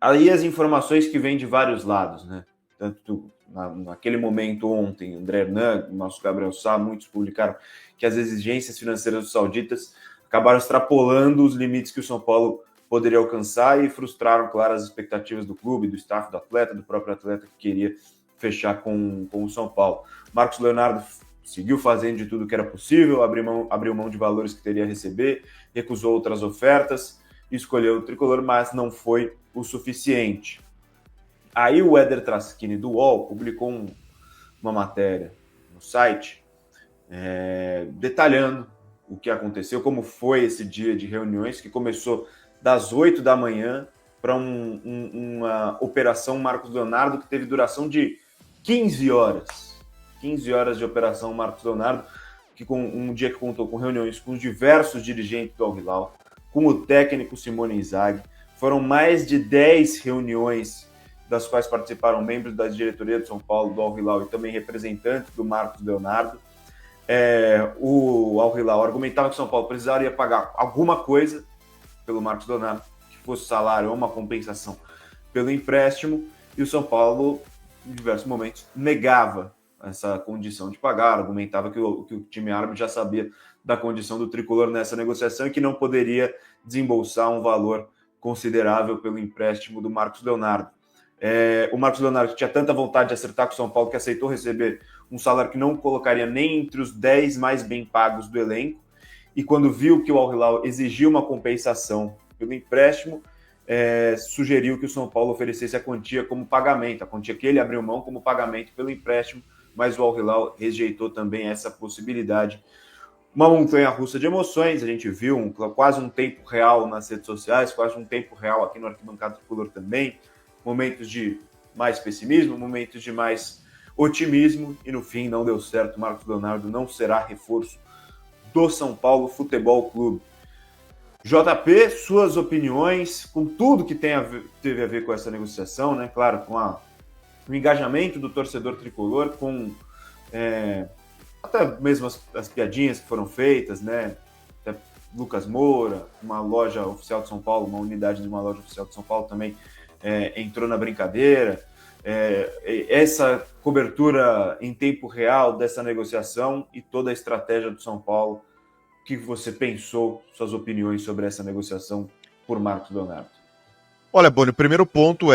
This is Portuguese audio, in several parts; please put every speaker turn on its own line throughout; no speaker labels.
Aí as informações que vêm de vários lados, né? Tanto naquele momento ontem, André Hernan, nosso Gabriel Sá, muitos publicaram que as exigências financeiras dos sauditas acabaram extrapolando os limites que o São Paulo poderia alcançar e frustraram, claro, as expectativas do clube, do staff do atleta, do próprio atleta que queria fechar com o São Paulo. Marcos Leonardo seguiu fazendo de tudo que era possível, abriu mão de valores que teria a receber, recusou outras ofertas, escolheu o tricolor, mas não foi o suficiente. Aí o Éder Traschini do UOL publicou uma matéria no site detalhando o que aconteceu, como foi esse dia de reuniões, que começou das 8 da manhã para uma operação Marcos Leonardo que teve duração de 15 horas. 15 horas de operação Marcos Leonardo, que com um dia que contou com reuniões com diversos dirigentes do Al Hilal, com o técnico Simone Inzaghi. Foram mais de 10 reuniões, das quais participaram membros da diretoria de São Paulo, do Al Hilal, e também representantes do Marcos Leonardo. O Al Hilal argumentava que o São Paulo precisaria pagar alguma coisa pelo Marcos Leonardo, que fosse salário ou uma compensação pelo empréstimo, e o São Paulo, em diversos momentos, negava essa condição de pagar, argumentava que o time árabe já sabia da condição do tricolor nessa negociação e que não poderia desembolsar um valor considerável pelo empréstimo do Marcos Leonardo. O Marcos Leonardo tinha tanta vontade de acertar com o São Paulo que aceitou receber um salário que não colocaria nem entre os 10 mais bem pagos do elenco, e quando viu que o Al Hilal exigiu uma compensação pelo empréstimo, sugeriu que o São Paulo oferecesse a quantia como pagamento, a quantia que ele abriu mão como pagamento pelo empréstimo, mas o Al Hilal rejeitou também essa possibilidade. Uma montanha-russa de emoções, a gente viu quase um tempo real nas redes sociais, quase um tempo real aqui no Arquibancada Tricolor também, momentos de mais pessimismo, momentos de mais otimismo, e no fim não deu certo. Marcos Leonardo não será reforço do São Paulo Futebol Clube. JP, suas opiniões com tudo que teve a ver com essa negociação, né? Claro, com o engajamento do torcedor tricolor, com até mesmo as piadinhas que foram feitas, né? Até Lucas Moura, uma loja oficial de São Paulo, uma unidade de uma loja oficial de São Paulo também entrou na brincadeira. Essa cobertura em tempo real dessa negociação e toda a estratégia do São Paulo. O que você pensou, suas opiniões sobre essa negociação por Marcos Leonardo?
Olha, Boni, o primeiro ponto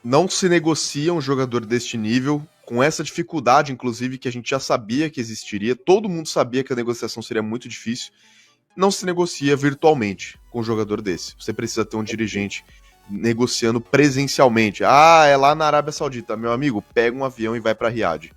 não se negocia um jogador deste nível, com essa dificuldade, inclusive, que a gente já sabia que existiria, todo mundo sabia que a negociação seria muito difícil, não se negocia virtualmente com um jogador desse. Você precisa ter um dirigente negociando presencialmente. É lá na Arábia Saudita. Meu amigo, pega um avião e vai para Riad.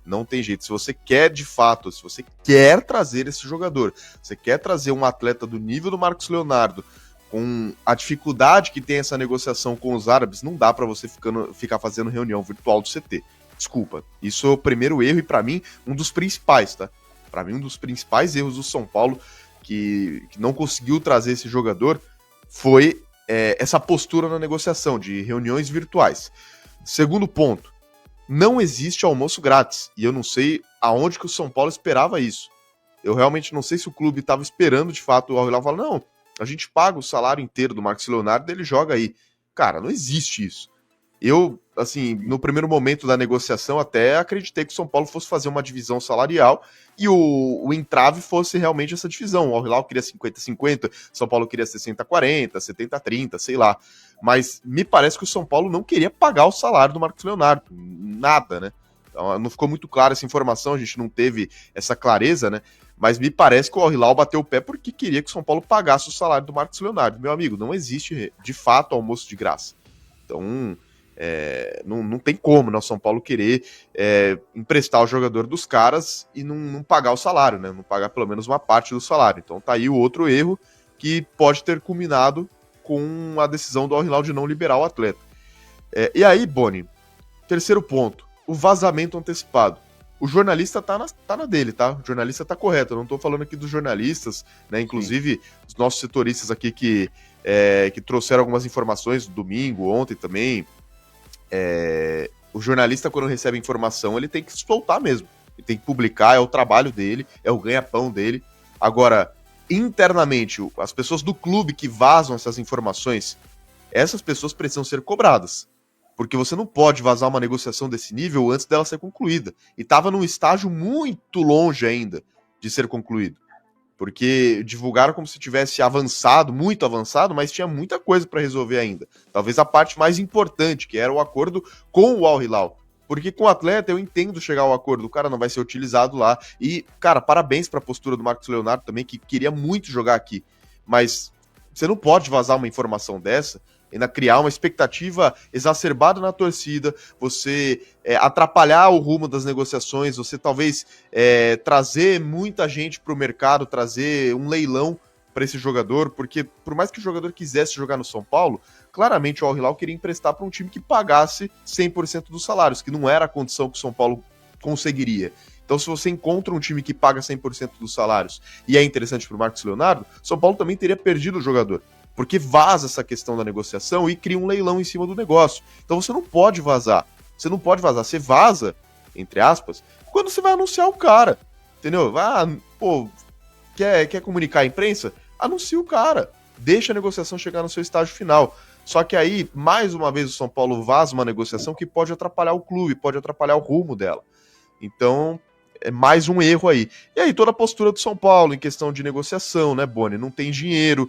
Não tem jeito. Se você quer, de fato, se você quer trazer esse jogador, você quer trazer um atleta do nível do Marcos Leonardo, com a dificuldade que tem essa negociação com os árabes, não dá para você ficar fazendo reunião virtual do CT. Desculpa. Isso é o primeiro erro e, para mim, um dos principais, tá? Para mim, um dos principais erros do São Paulo, que não conseguiu trazer esse jogador, foi essa postura na negociação, de reuniões virtuais. Segundo ponto, não existe almoço grátis, e eu não sei aonde que o São Paulo esperava isso. Eu realmente não sei se o clube estava esperando, de fato, o Al Hilal falar, não, a gente paga o salário inteiro do Marcos Leonardo e ele joga aí. Cara, não existe isso. Eu, assim, no primeiro momento da negociação, até acreditei que o São Paulo fosse fazer uma divisão salarial e o entrave fosse realmente essa divisão. O Al Hilal queria 50-50, São Paulo queria 60-40, 70-30, sei lá. Mas me parece que o São Paulo não queria pagar o salário do Marcos Leonardo. Nada, né? Então, não ficou muito clara essa informação, a gente não teve essa clareza, né? Mas me parece que o Al Hilal bateu o pé porque queria que o São Paulo pagasse o salário do Marcos Leonardo. Meu amigo, não existe, de fato, almoço de graça. Então, não tem como, né, o São Paulo querer emprestar o jogador dos caras e não pagar o salário, né? Não pagar pelo menos uma parte do salário. Então tá aí o outro erro que pode ter culminado com a decisão do Al Hilal de não liberar o atleta. E aí, Boni, terceiro ponto, o vazamento antecipado. O jornalista tá na dele, tá? O jornalista tá correto. Eu não tô falando aqui dos jornalistas, né? Inclusive, os nossos setoristas aqui que trouxeram algumas informações domingo, ontem também. O jornalista, quando recebe informação, ele tem que soltar mesmo. Ele tem que publicar, é o trabalho dele, é o ganha-pão dele. Agora, internamente, as pessoas do clube que vazam essas informações, essas pessoas precisam ser cobradas. Porque você não pode vazar uma negociação desse nível antes dela ser concluída. E estava num estágio muito longe ainda de ser concluído. Porque divulgaram como se tivesse avançado, muito avançado, mas tinha muita coisa para resolver ainda. Talvez a parte mais importante, que era o acordo com o Al Hilal. Porque com o atleta eu entendo chegar ao acordo, o cara não vai ser utilizado lá. E, cara, parabéns para a postura do Marcos Leonardo também, que queria muito jogar aqui. Mas você não pode vazar uma informação dessa, ainda criar uma expectativa exacerbada na torcida, você atrapalhar o rumo das negociações, você talvez trazer muita gente para o mercado, trazer um leilão para esse jogador, porque por mais que o jogador quisesse jogar no São Paulo, claramente o Al Hilal queria emprestar para um time que pagasse 100% dos salários, que não era a condição que o São Paulo conseguiria. Então, se você encontra um time que paga 100% dos salários e é interessante para o Marcos Leonardo, São Paulo também teria perdido o jogador. Porque vaza essa questão da negociação e cria um leilão em cima do negócio. Então você não pode vazar. Você não pode vazar. Você vaza, entre aspas, quando você vai anunciar o cara. Entendeu? Quer comunicar à imprensa? Anuncia o cara. Deixa a negociação chegar no seu estágio final. Só que aí, mais uma vez, o São Paulo vaza uma negociação que pode atrapalhar o clube, pode atrapalhar o rumo dela. Então, é mais um erro aí. E aí, toda a postura do São Paulo em questão de negociação, né, Boni? Não tem dinheiro,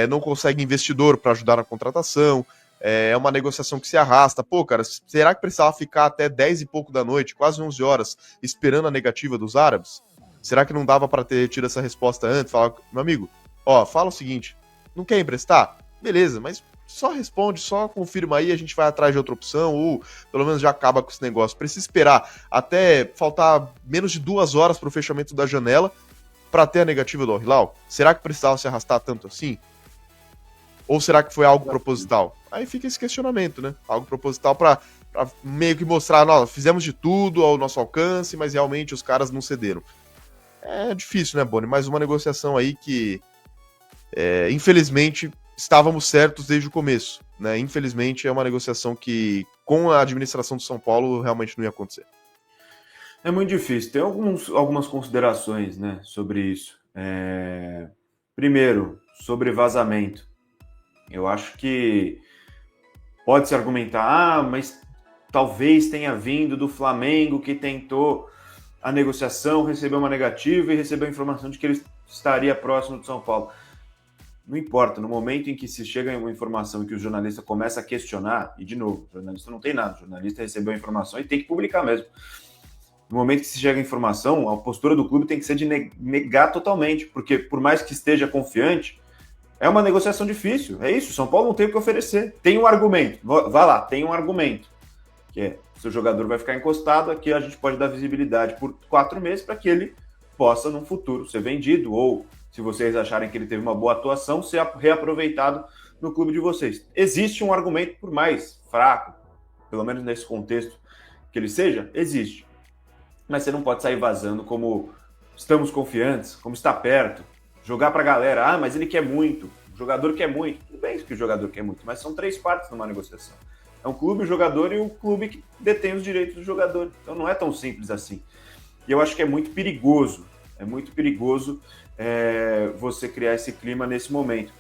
não consegue investidor para ajudar na contratação, é uma negociação que se arrasta. Pô, cara, será que precisava ficar até 10 e pouco da noite, quase 11 horas, esperando a negativa dos árabes? Será que não dava para ter tido essa resposta antes? Fala, meu amigo, fala o seguinte, não quer emprestar? Beleza, mas só responde, só confirma aí, a gente vai atrás de outra opção, ou pelo menos já acaba com esse negócio. Precisa esperar até faltar menos de 2 horas para o fechamento da janela para ter a negativa do Al Hilal? Será que precisava se arrastar tanto assim? Ou será que foi algo proposital? Aí fica esse questionamento, né? Algo proposital para meio que mostrar, nós fizemos de tudo ao nosso alcance, mas realmente os caras não cederam. É difícil, né, Boni? Mais uma negociação aí que, infelizmente, estávamos certos desde o começo, né? Infelizmente, é uma negociação que, com a administração do São Paulo, realmente não ia acontecer.
É muito difícil. Tem algumas considerações, né, sobre isso. Primeiro, sobre vazamento. Eu acho que pode-se argumentar, mas talvez tenha vindo do Flamengo, que tentou a negociação, recebeu uma negativa e recebeu a informação de que ele estaria próximo de São Paulo. Não importa, no momento em que se chega uma informação que o jornalista começa a questionar, e de novo, o jornalista não tem nada, o jornalista recebeu a informação e tem que publicar mesmo. No momento que se chega a informação, a postura do clube tem que ser de negar totalmente, porque por mais que esteja confiante, é uma negociação difícil, é isso, São Paulo não tem o que oferecer. Tem um argumento, vá lá, tem um argumento, que é, se o jogador vai ficar encostado, aqui a gente pode dar visibilidade por 4 meses para que ele possa, no futuro, ser vendido, ou, se vocês acharem que ele teve uma boa atuação, ser reaproveitado no clube de vocês. Existe um argumento, por mais fraco, pelo menos nesse contexto que ele seja, existe. Mas você não pode sair vazando como estamos confiantes, como está perto, jogar para a galera, mas ele quer muito, o jogador quer muito. Tudo bem que o jogador quer muito, mas são 3 partes numa negociação. É um clube, o jogador e o clube que detém os direitos do jogador. Então não é tão simples assim. E eu acho que é muito perigoso você criar esse clima nesse momento.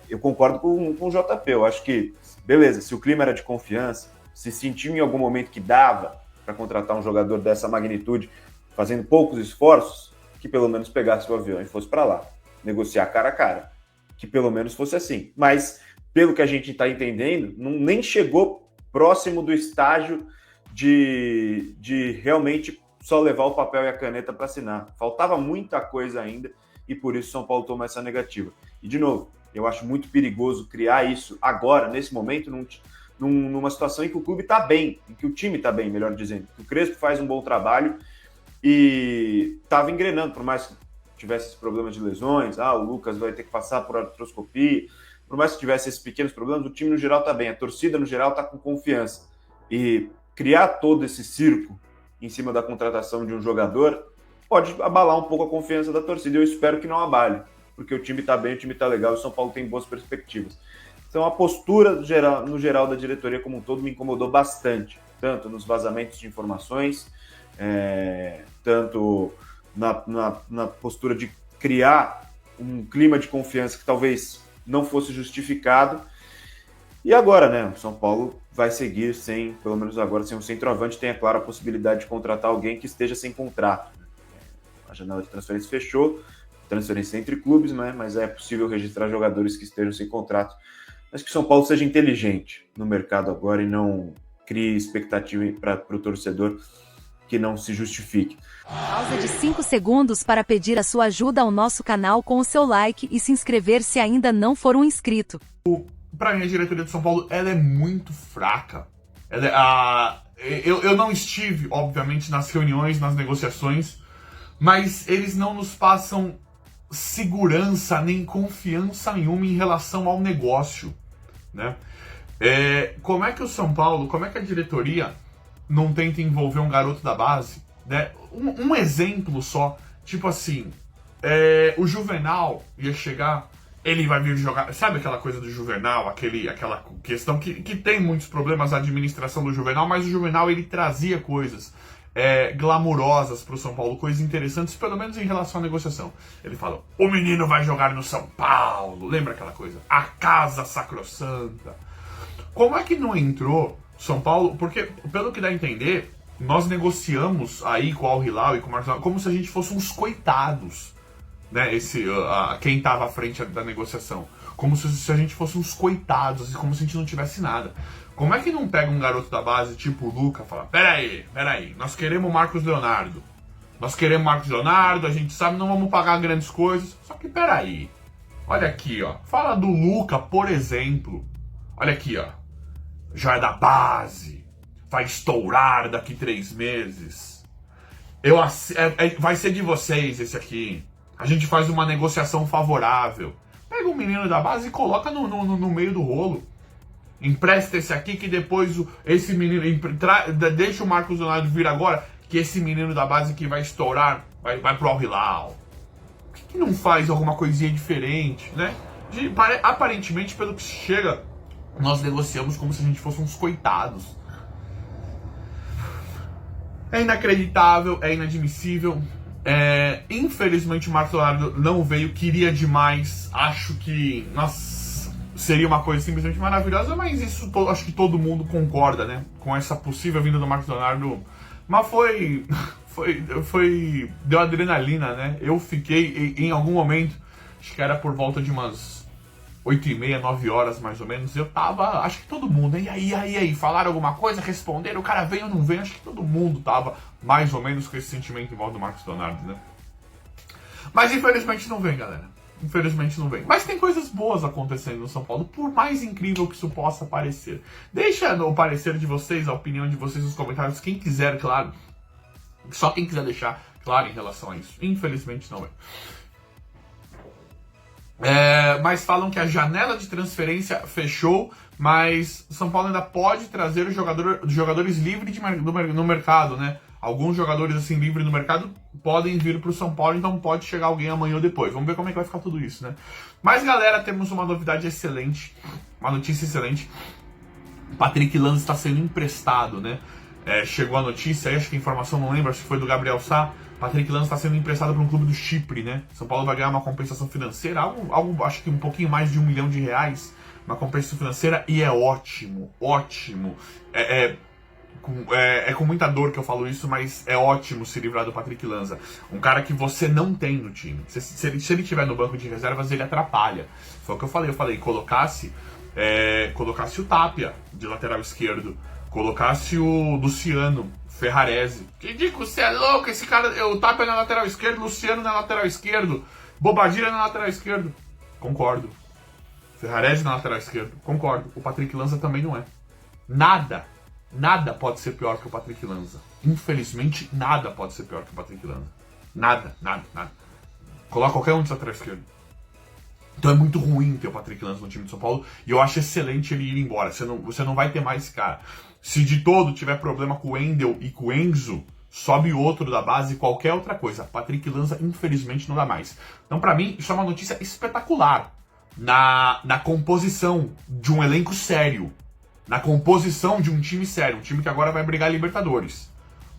Eu concordo com o JP, eu acho que, beleza, se o clima era de confiança, se sentiu em algum momento que dava para contratar um jogador dessa magnitude, fazendo poucos esforços, que pelo menos pegasse o avião e fosse para lá, negociar cara a cara, que pelo menos fosse assim. Mas, pelo que a gente está entendendo, nem chegou próximo do estágio de realmente só levar o papel e a caneta para assinar. Faltava muita coisa ainda e por isso São Paulo toma essa negativa. E, de novo, eu acho muito perigoso criar isso agora, nesse momento, numa situação em que o clube está bem, em que o time está bem, melhor dizendo, que o Crespo faz um bom trabalho e estava engrenando, por mais que tivesse esses problemas de lesões, o Lucas vai ter que passar por artroscopia, por mais que tivesse esses pequenos problemas, o time no geral está bem, a torcida no geral está com confiança. E criar todo esse circo em cima da contratação de um jogador pode abalar um pouco a confiança da torcida. Eu espero que não abale, porque o time está bem, o time está legal e o São Paulo tem boas perspectivas. Então a postura no geral da diretoria como um todo me incomodou bastante, tanto nos vazamentos de informações, tanto na postura de criar um clima de confiança que talvez não fosse justificado, E agora, né? O São Paulo vai seguir sem, pelo menos agora, sem um centroavante, tem, é claro, a possibilidade de contratar alguém que esteja sem contrato. A janela de transferência fechou, transferência entre clubes, né? Mas é possível registrar jogadores que estejam sem contrato. Mas que o São Paulo seja inteligente no mercado agora e não crie expectativa para o torcedor que não se justifique.
Pausa de 5 segundos para pedir a sua ajuda ao nosso canal com o seu like e se inscrever se ainda não for um inscrito.
Pra mim, a diretoria do São Paulo, ela é muito fraca. Eu não estive, obviamente, nas reuniões, nas negociações, mas eles não nos passam segurança nem confiança nenhuma em relação ao negócio, né? Como é que o São Paulo, como é que a diretoria não tenta envolver um garoto da base, né? Um exemplo só, tipo assim, o Juvenal ia chegar, ele vai vir jogar, sabe aquela coisa do Juvenal, aquela questão que tem muitos problemas a administração do Juvenal, mas o Juvenal ele trazia coisas glamurosas pro São Paulo, coisas interessantes, pelo menos em relação à negociação. Ele fala, o menino vai jogar no São Paulo, lembra aquela coisa? A casa sacrossanta. Como é que não entrou São Paulo? Porque, pelo que dá a entender, nós negociamos aí com o Al Hilal e com o Marcos como se a gente fosse uns coitados, né? Quem estava à frente da negociação. Como se a gente fosse uns coitados, como se a gente não tivesse nada. Como é que não pega um garoto da base, tipo o Luca, e fala, peraí, nós queremos o Marcos Leonardo. Nós queremos o Marcos Leonardo, a gente sabe, não vamos pagar grandes coisas. Só que peraí, olha aqui, ó. Fala do Luca, por exemplo. Olha aqui, ó. Já é da base. Vai estourar daqui 3 meses. Vai ser de vocês esse aqui. A gente faz uma negociação favorável. Pega um menino da base e coloca no meio do rolo. Empresta esse aqui que depois esse menino... Deixa o Marcos Leonardo vir agora, que esse menino da base que vai estourar vai pro Al Hilal. Por que não faz alguma coisinha diferente, né? Aparentemente, pelo que chega, nós negociamos como se a gente fosse uns coitados. É inacreditável, é inadmissível. Infelizmente o Marcos Leonardo não veio, queria demais. Acho que seria uma coisa simplesmente maravilhosa, mas isso acho que todo mundo concorda, né? Com essa possível vinda do Marcos Leonardo. Mas deu adrenalina, né? Eu fiquei em algum momento, acho que era por volta de umas 8h30, 9 horas mais ou menos, eu tava, acho que todo mundo, né? E aí, falaram alguma coisa, responderam, o cara veio ou não veio, acho que todo mundo tava mais ou menos com esse sentimento em volta do Marcos Leonardo, né? Mas infelizmente não vem, galera. Infelizmente não vem. Mas tem coisas boas acontecendo no São Paulo, por mais incrível que isso possa parecer. Deixa o parecer de vocês, a opinião de vocês nos comentários, quem quiser, claro. Só quem quiser deixar claro em relação a isso. Infelizmente não vem. Mas falam que a janela de transferência fechou, mas São Paulo ainda pode trazer os jogadores livres no mercado, né? Alguns jogadores assim livres no mercado podem vir para o São Paulo, então pode chegar alguém amanhã ou depois. Vamos ver como é que vai ficar tudo isso, né? Mas galera, temos uma novidade excelente, uma notícia excelente. Patrick Lanza está sendo emprestado, né? Chegou a notícia, acho que a informação não lembro, acho que foi do Gabriel Sá. Patrick Lanza está sendo emprestado para um clube do Chipre, né? São Paulo vai ganhar uma compensação financeira, algo acho que um pouquinho mais de R$1 milhão. Uma compensação financeira e é ótimo, ótimo. É com muita dor que eu falo isso, mas é ótimo se livrar do Patrick Lanza. Um cara que você não tem no time. Se ele estiver no banco de reservas, ele atrapalha. Foi o que eu falei, colocasse o Tapia de lateral esquerdo, colocasse o Luciano Ferrarese. Que digo, você é louco, esse cara, o Tapia na lateral esquerdo, Luciano na lateral esquerdo, Bobadilha na lateral esquerdo. Concordo. Ferrarese na lateral esquerdo. Concordo. O Patrick Lanza também não é. Nada pode ser pior que o Patrick Lanza. Infelizmente, nada pode ser pior que o Patrick Lanza. Nada. Coloca qualquer um de lateral esquerdo. Então é muito ruim ter o Patrick Lanza no time de São Paulo. E eu acho excelente ele ir embora. Você não vai ter mais esse cara. Se de todo tiver problema com o Wendel e com o Enzo, sobe outro da base, qualquer outra coisa. Patrick Lanza, infelizmente, não dá mais. Então, pra mim, isso é uma notícia espetacular. Na composição de um elenco sério. Na composição de um time sério. Um time que agora vai brigar Libertadores.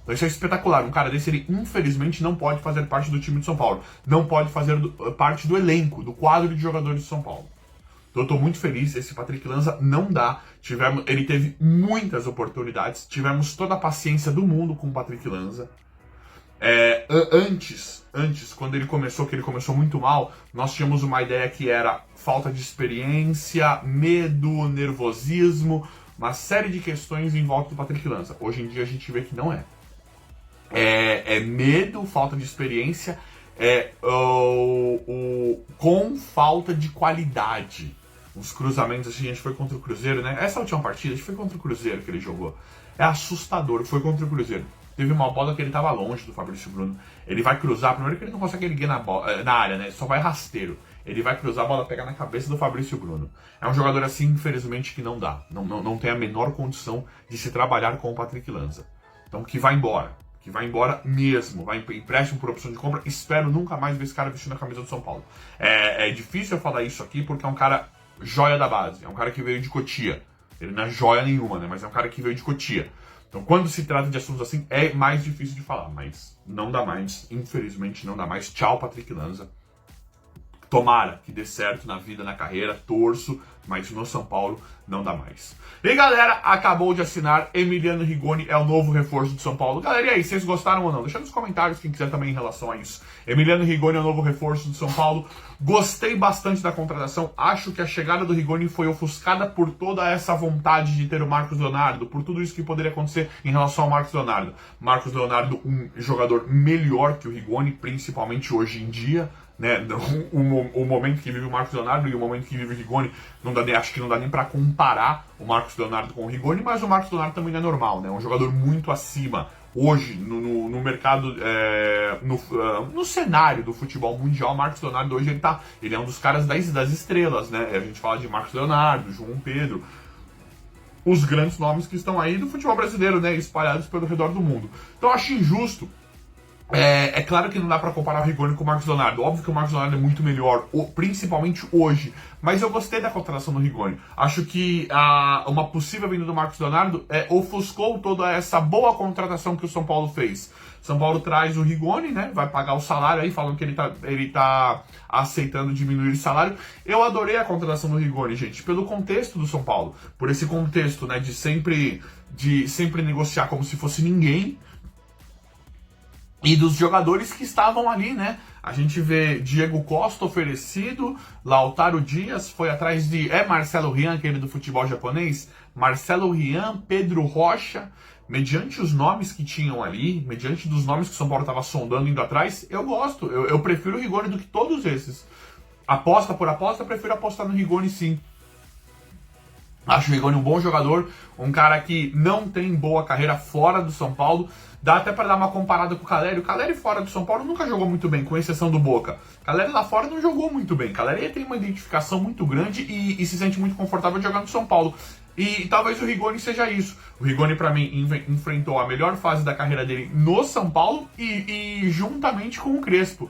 Então isso é espetacular. Um cara desse, ele infelizmente não pode fazer parte do time de São Paulo. Não pode fazer parte do elenco, do quadro de jogadores de São Paulo. Então eu tô muito feliz, esse Patrick Lanza não dá. Ele teve muitas oportunidades, tivemos toda a paciência do mundo com o Patrick Lanza. Antes, quando ele começou muito mal, nós tínhamos uma ideia que era falta de experiência, medo, nervosismo, uma série de questões em volta do Patrick Lanza. Hoje em dia a gente vê que não é. É medo, falta de experiência, com falta de qualidade. Os cruzamentos, assim, a gente foi contra o Cruzeiro, né? Essa última partida, a gente foi contra o Cruzeiro que ele jogou. É assustador, foi contra o Cruzeiro. Teve uma bola que ele tava longe do Fabrício Bruno. Ele vai cruzar, primeiro que ele não consegue erguer na área, né? Só vai rasteiro. Ele vai cruzar, a bola pega na cabeça do Fabrício Bruno. É um jogador assim, infelizmente, que não dá. Não tem a menor condição de se trabalhar com o Patrick Lanza. Então que vai embora. Que vai embora mesmo. Vai empréstimo por opção de compra. Espero nunca mais ver esse cara vestindo a camisa do São Paulo. É difícil eu falar isso aqui porque é um cara joia da base. É um cara que veio de Cotia. Ele não é joia nenhuma, né? Mas é um cara que veio de Cotia. Então, quando se trata de assuntos assim, é mais difícil de falar. Mas não dá mais. Infelizmente, não dá mais. Tchau, Patrick Lanza. Tomara que dê certo na vida, na carreira. Torço. Mas no São Paulo não dá mais. E galera, acabou de assinar. Emiliano Rigoni é o novo reforço do São Paulo. Galera, e aí, vocês gostaram ou não? Deixa nos comentários quem quiser também em relação a isso. Emiliano Rigoni é o novo reforço do São Paulo. Gostei bastante da contratação. Acho que a chegada do Rigoni foi ofuscada por toda essa vontade de ter o Marcos Leonardo, por tudo isso que poderia acontecer em relação ao Marcos Leonardo. Marcos Leonardo, um jogador melhor que o Rigoni, principalmente hoje em dia. Né, o momento que vive o Marcos Leonardo e o momento que vive o Rigoni, acho que não dá nem para comparar o Marcos Leonardo com o Rigoni, mas o Marcos Leonardo também não é normal, né? É um jogador muito acima hoje no mercado, no cenário do futebol mundial. O Marcos Leonardo hoje ele é um dos caras das estrelas, né? A gente fala de Marcos Leonardo, João Pedro, os grandes nomes que estão aí do futebol brasileiro, né? Espalhados pelo redor do mundo. Então eu acho injusto. É claro que não dá pra comparar o Rigoni com o Marcos Leonardo. Óbvio que o Marcos Leonardo é muito melhor, principalmente hoje. Mas eu gostei da contratação do Rigoni. Acho que uma possível vinda do Marcos Leonardo ofuscou toda essa boa contratação que o São Paulo fez. São Paulo traz o Rigoni, né? Vai pagar o salário aí, falando que ele tá aceitando diminuir o salário. Eu adorei a contratação do Rigoni, gente, pelo contexto do São Paulo. Por esse contexto, né, de sempre negociar como se fosse ninguém. E dos jogadores que estavam ali, né? A gente vê Diego Costa oferecido, Lautaro Dias foi atrás de... Marcelo Rian, aquele do futebol japonês? Marcelo Rian, Pedro Rocha. Mediante os nomes que tinham ali, mediante dos nomes que o São Paulo estava sondando indo atrás, eu gosto. Eu prefiro o Rigoni do que todos esses. Aposta por aposta, eu prefiro apostar no Rigoni sim. Acho o Rigoni um bom jogador, um cara que não tem boa carreira fora do São Paulo. Dá até para dar uma comparada com o Caleri. O Caleri fora do São Paulo nunca jogou muito bem, com exceção do Boca. O Caleri lá fora não jogou muito bem. O Caleri tem uma identificação muito grande e se sente muito confortável de jogar no São Paulo. E talvez o Rigoni seja isso. O Rigoni, para mim, enfrentou a melhor fase da carreira dele no São Paulo e juntamente com o Crespo.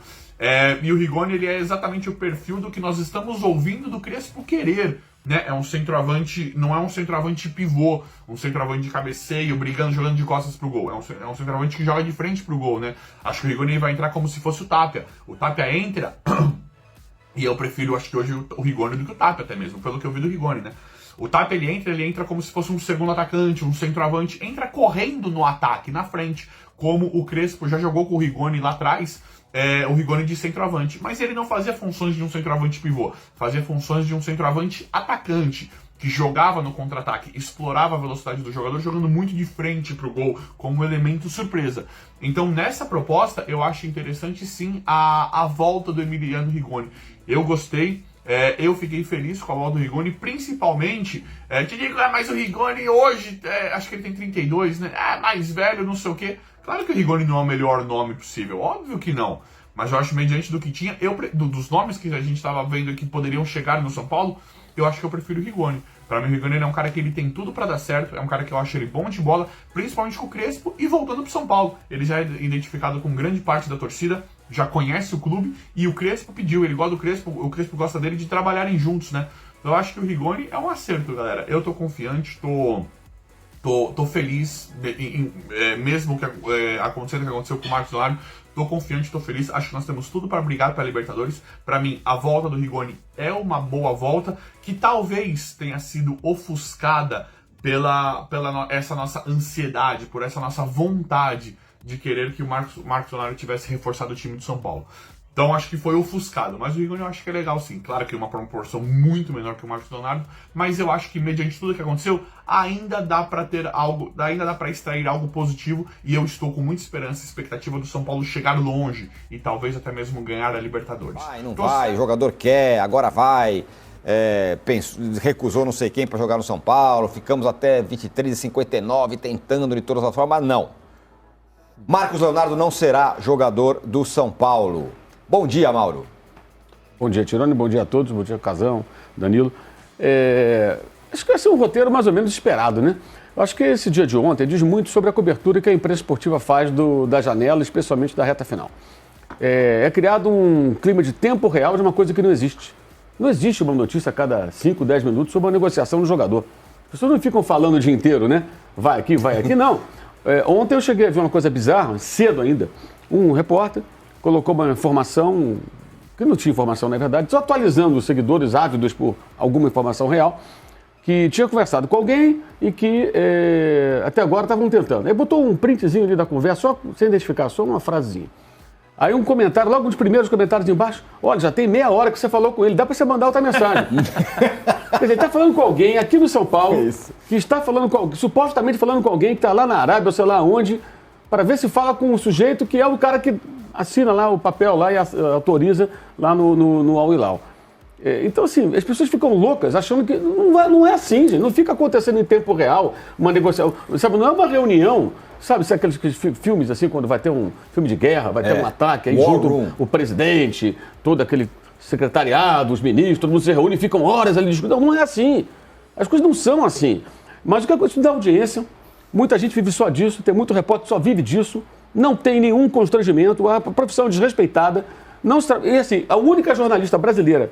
E o Rigoni, ele é exatamente o perfil do que nós estamos ouvindo do Crespo querer. Né? É um centroavante, não é um centroavante pivô, um centroavante de cabeceio, brigando, jogando de costas pro gol. É um centroavante que joga de frente pro gol, né? Acho que o Rigoni vai entrar como se fosse o Tapia. O Tapia entra, e eu prefiro, acho que hoje, o Rigoni do que o Tapia até mesmo, pelo que eu vi do Rigoni, né? O Tapia, ele entra como se fosse um segundo atacante, um centroavante, entra correndo no ataque, na frente, como o Crespo já jogou com o Rigoni lá atrás, o Rigoni de centroavante. Mas ele não fazia funções de um centroavante pivô, fazia funções de um centroavante atacante, que jogava no contra-ataque, explorava a velocidade do jogador, jogando muito de frente pro gol, como elemento surpresa. Então, nessa proposta, eu acho interessante sim a volta do Emiliano Rigoni. Eu gostei. Eu fiquei feliz com a volta do Rigoni, principalmente, te digo, mas o Rigoni hoje, acho que ele tem 32, né? Mais velho, não sei o quê. Claro que o Rigoni não é o melhor nome possível, óbvio que não. Mas eu acho, mediante do que tinha, dos nomes que a gente estava vendo que poderiam chegar no São Paulo, eu acho que eu prefiro o Rigoni. Para mim, o Rigoni é um cara que ele tem tudo para dar certo, é um cara que eu acho ele bom de bola, principalmente com o Crespo, e voltando pro São Paulo. Ele já é identificado com grande parte da torcida, já conhece o clube, e o Crespo pediu, ele gosta do Crespo, o Crespo gosta dele de trabalharem juntos, né? Eu acho que o Rigoni é um acerto, galera. Eu tô confiante, Tô feliz, mesmo que acontecendo o que aconteceu com o Marcos Leonardo, tô confiante, tô feliz. Acho que nós temos tudo para brigar pela Libertadores. Para mim, a volta do Rigoni é uma boa volta, que talvez tenha sido ofuscada pela essa nossa ansiedade, por essa nossa vontade de querer que o Marcos Leonardo tivesse reforçado o time do São Paulo. Então acho que foi ofuscado, mas o Rigoni eu acho que é legal sim. Claro que uma proporção muito menor que o Marcos Leonardo, mas eu acho que mediante tudo que aconteceu, ainda dá para ter algo, ainda dá para extrair algo positivo, e eu estou com muita esperança e expectativa do São Paulo chegar longe e talvez até mesmo ganhar a Libertadores.
Vai, não vai, o jogador quer, agora vai. Recusou não sei quem para jogar no São Paulo, ficamos até 23h59 tentando de todas as formas, não. Marcos Leonardo não será jogador do São Paulo. Bom dia, Mauro.
Bom dia, Tirone. Bom dia a todos. Bom dia, Casão, Danilo. Acho que vai ser um roteiro mais ou menos esperado, né? Eu acho que esse dia de ontem diz muito sobre a cobertura que a imprensa esportiva faz da janela, especialmente da reta final. É criado um clima de tempo real de uma coisa que não existe. Não existe uma notícia a cada 5, 10 minutos sobre uma negociação do jogador. As pessoas não ficam falando o dia inteiro, né? Vai aqui, não. Ontem eu cheguei a ver uma coisa bizarra, cedo ainda. Um repórter colocou uma informação, que não tinha informação na verdade, só atualizando os seguidores ávidos por alguma informação real, que tinha conversado com alguém e que até agora estavam tentando. Aí botou um printzinho ali da conversa, só sem identificar, só uma frasezinha. Aí um comentário, logo um dos primeiros comentários de embaixo, olha, já tem meia hora que você falou com ele, dá para você mandar outra mensagem. Quer dizer, ele está falando com alguém aqui no São Paulo, que está falando supostamente falando com alguém que está lá na Arábia, ou sei lá onde, para ver se fala com um sujeito que é o cara que assina lá o papel lá e autoriza lá no Al Hilal. Então, assim, as pessoas ficam loucas achando que não é assim, gente. Não fica acontecendo em tempo real uma negociação. Sabe, não é uma reunião, sabe aqueles filmes assim, quando vai ter um filme de guerra, vai ter um ataque, aí junto o presidente, todo aquele secretariado, os ministros, todo mundo se reúne e ficam horas ali discutindo. Não é assim. As coisas não são assim. Mas o que acontece da audiência, muita gente vive só disso, tem muito repórter que só vive disso, não tem nenhum constrangimento, a profissão desrespeitada. E assim, a única jornalista brasileira,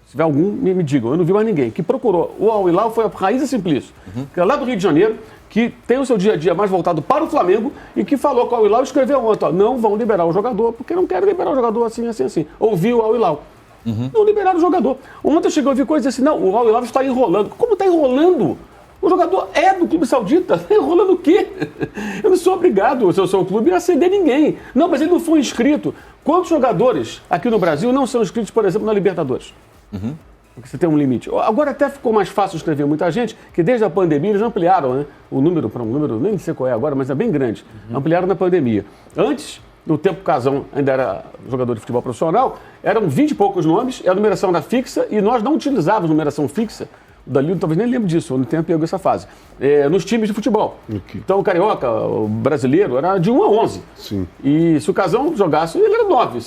se tiver algum, me digam, eu não vi mais ninguém, que procurou o Al Hilal foi a Raíza Simplício, que é lá do Rio de Janeiro, que tem o seu dia a dia mais voltado para o Flamengo e que falou com o Al Hilal e escreveu ontem, não vão liberar o jogador, porque não querem liberar o jogador assim. Ouviu o Al Hilal. Não liberaram o jogador. Ontem eu cheguei a ouvir coisas assim, não, o Al Hilal está enrolando. Como está enrolando? O jogador é do Clube Saudita, está enrolando o quê? Eu não sou obrigado, se eu sou o clube, a ceder ninguém. Não, mas ele não foi inscrito. Quantos jogadores aqui no Brasil não são inscritos, por exemplo, na Libertadores? Porque você tem um limite. Agora até ficou mais fácil escrever muita gente, que desde a pandemia eles ampliaram, né, o número para um número, nem sei qual é agora, mas é bem grande. Ampliaram na pandemia. Antes, no tempo que o Casão ainda era jogador de futebol profissional, eram 20 e poucos nomes, a numeração era fixa e nós não utilizávamos numeração fixa. O Danilo talvez nem lembre disso, eu não tenho pego essa fase. Nos times de futebol. Então o carioca, o brasileiro, era de 1 a 11.
Sim.
E se o Casão jogasse, ele era 9.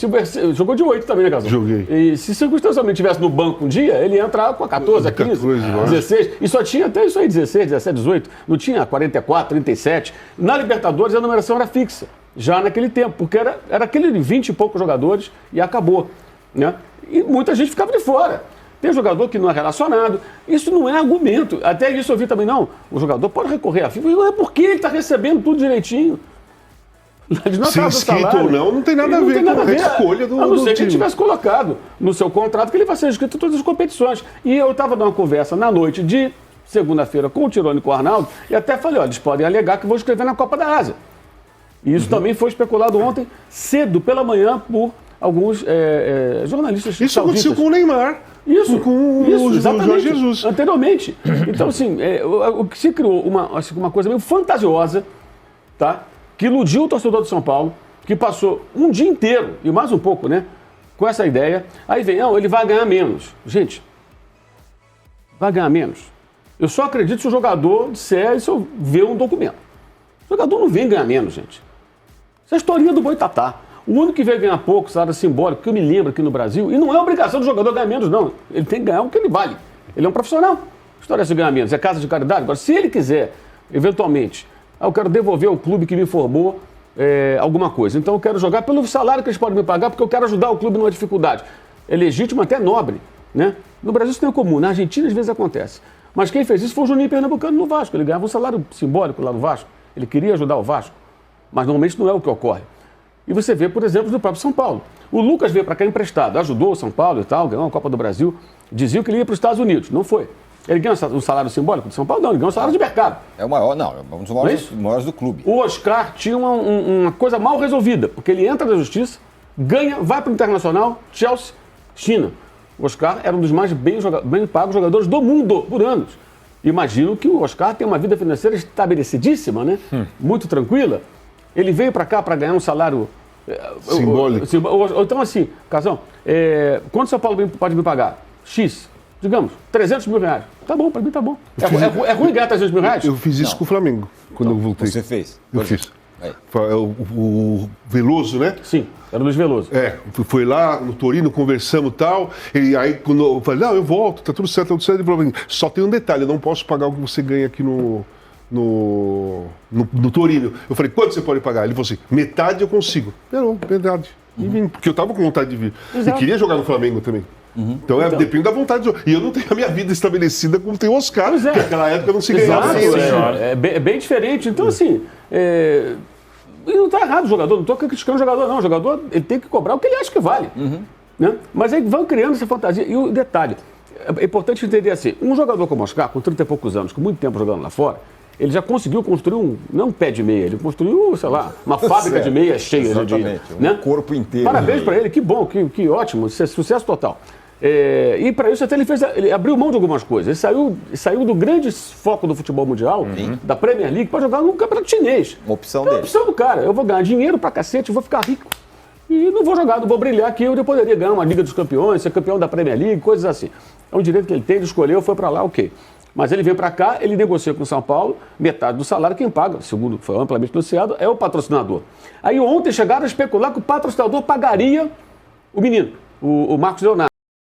Jogou de 8 também, né, Casão?
Joguei.
E se circunstancialmente estivesse no banco um dia, ele ia entrar com a 14, a 15, 16. E só tinha até isso aí, 16, 17, 18. Não tinha 44, 37. Na Libertadores a numeração era fixa, já naquele tempo, porque era aquele de 20 e poucos jogadores e acabou. Né? E muita gente ficava de fora. Tem jogador que não é relacionado. Isso não é argumento. Até isso eu vi também, não. O jogador pode recorrer à FIFA. É porque ele está recebendo tudo direitinho.
Se inscrito ou não tem nada a ver com a escolha do time.
A não ser que ele tivesse colocado no seu contrato que ele vai ser inscrito em todas as competições. E eu estava dando uma conversa na noite de segunda-feira com o Tirone e com o Arnaldo e até falei, olha, eles podem alegar que vão escrever na Copa da Ásia. E isso também foi especulado ontem, cedo pela manhã, por alguns jornalistas
sauditas. Isso aconteceu com o Neymar.
Isso,
com o Jorge Jesus.
Anteriormente. Então, assim, o que se criou uma coisa meio fantasiosa, tá? Que iludiu o torcedor do São Paulo, que passou um dia inteiro, e mais um pouco, né? Com essa ideia. Aí vem, não, ele vai ganhar menos. Gente, vai ganhar menos. Eu só acredito se o jogador disser e se eu ver um documento. O jogador não vem ganhar menos, gente. Isso é a historinha do Boitatá. O único que veio ganhar pouco, salário simbólico, que eu me lembro aqui no Brasil, e não é obrigação do jogador ganhar menos, não. Ele tem que ganhar o que ele vale. Ele é um profissional. A história é se ganhar menos, é casa de caridade. Agora, se ele quiser, eventualmente, eu quero devolver ao clube que me formou alguma coisa. Então eu quero jogar pelo salário que eles podem me pagar, porque eu quero ajudar o clube numa dificuldade. É legítimo, até nobre, né? No Brasil isso não é comum, na Argentina às vezes acontece. Mas quem fez isso foi o Juninho Pernambucano no Vasco. Ele ganhava um salário simbólico lá no Vasco. Ele queria ajudar o Vasco. Mas normalmente não é o que ocorre. E você vê, por exemplo, no próprio São Paulo. O Lucas veio para cá emprestado, ajudou o São Paulo e tal, ganhou a Copa do Brasil. Diziam que ele ia para os Estados Unidos. Não foi. Ele ganhou um salário simbólico do São Paulo? Não, ele ganhou um salário de mercado.
É o maior, não, é um dos maiores do clube.
O Oscar tinha uma coisa mal resolvida, porque ele entra na justiça, ganha, vai para o Internacional, Chelsea, China. O Oscar era um dos mais bem pagos jogadores do mundo por anos. Imagino que o Oscar tem uma vida financeira estabelecidíssima, né? Muito tranquila. Ele veio para cá para ganhar um salário
simbólico.
Então, assim, Casão, quanto o São Paulo pode me pagar? X. Digamos, 300 mil reais. Tá bom, pra mim tá bom. É ruim ganhar 300 mil reais?
Eu fiz isso com o Flamengo, quando eu voltei.
Você fez?
Eu fiz. O Veloso, né?
Sim, era o Luiz Veloso.
Foi lá no Torino, conversamos e tal. E aí, quando eu falei, não, eu volto, tá tudo certo. Ele falou, só tem um detalhe, eu não posso pagar o que você ganha aqui no Torino. Eu falei, quanto você pode pagar? Ele falou assim, metade eu consigo. Não, metade. E vim, porque eu tava com vontade de vir.
Exato.
E queria jogar no Flamengo também. Então, depende da vontade de jogar. E eu não tenho a minha vida estabelecida como tem o Oscar, porque naquela época eu não se ganhava.
É bem diferente. Então, assim, e não está errado o jogador, não estou criticando o jogador, não. O jogador ele tem que cobrar o que ele acha que vale. Né? Mas aí vão criando essa fantasia. E o detalhe, é importante entender assim, um jogador como o Oscar, com 30 e poucos anos, com muito tempo jogando lá fora, ele já conseguiu construir não um pé de meia, ele construiu, sei lá, uma fábrica de meia cheia.
Exatamente,
né?
Corpo inteiro.
Parabéns para ele, que bom, que ótimo, sucesso total. E para isso até ele abriu mão de algumas coisas. Ele saiu do grande foco do futebol mundial, da Premier League, para jogar no campeonato chinês.
Uma opção
dele.
É uma
opção do cara. Eu vou ganhar dinheiro pra cacete, vou ficar rico. E não vou jogar, não vou brilhar aqui. Eu poderia ganhar uma Liga dos Campeões, ser campeão da Premier League, coisas assim. É um direito que ele tem, ele escolheu, foi para lá, ok. Mas ele veio para cá, ele negocia com o São Paulo, metade do salário, quem paga, segundo foi amplamente noticiado, é o patrocinador. Aí ontem chegaram a especular que o patrocinador pagaria o menino, o Marcos Leonardo.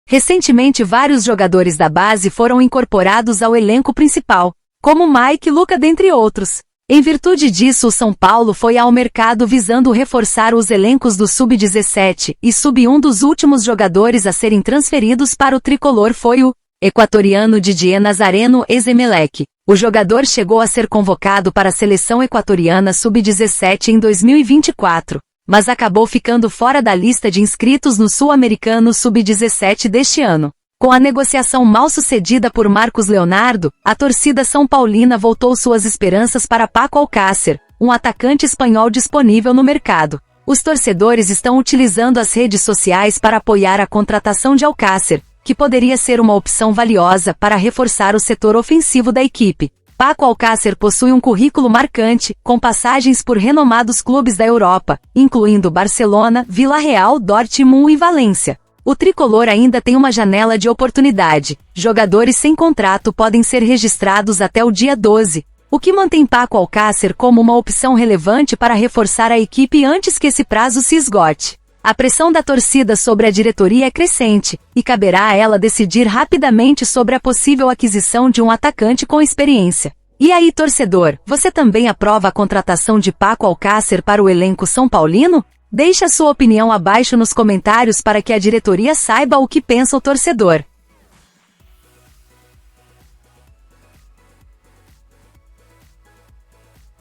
Recentemente, vários jogadores da base foram incorporados ao elenco principal, como Mike e Luca, dentre outros. Em virtude disso, o São Paulo foi ao mercado visando reforçar os elencos do Sub-17 e Sub-1. Dos últimos jogadores a serem transferidos para o tricolor foi o equatoriano Didier Nazareno, ex-Emelec. O jogador chegou a ser convocado para a seleção equatoriana Sub-17 em 2024. Mas acabou ficando fora da lista de inscritos no Sul-Americano Sub-17 deste ano. Com a negociação mal sucedida por Marcos Leonardo, a torcida são paulina voltou suas esperanças para Paco Alcácer, um atacante espanhol disponível no mercado. Os torcedores estão utilizando as redes sociais para apoiar a contratação de Alcácer, que poderia ser uma opção valiosa para reforçar o setor ofensivo da equipe. Paco Alcácer possui um currículo marcante, com passagens por renomados clubes da Europa, incluindo Barcelona, Vila Real, Dortmund e Valência. O tricolor ainda tem uma janela de oportunidade. Jogadores sem contrato podem ser registrados até o dia 12, o que mantém Paco Alcácer como uma opção relevante para reforçar a equipe antes que esse prazo se esgote. A pressão da torcida sobre a diretoria é crescente, e caberá a ela decidir rapidamente sobre a possível aquisição de um atacante com experiência. E aí, torcedor, você também aprova a contratação de Paco Alcácer para o elenco são paulino? Deixe a sua opinião abaixo nos comentários para que a diretoria saiba o que pensa o torcedor.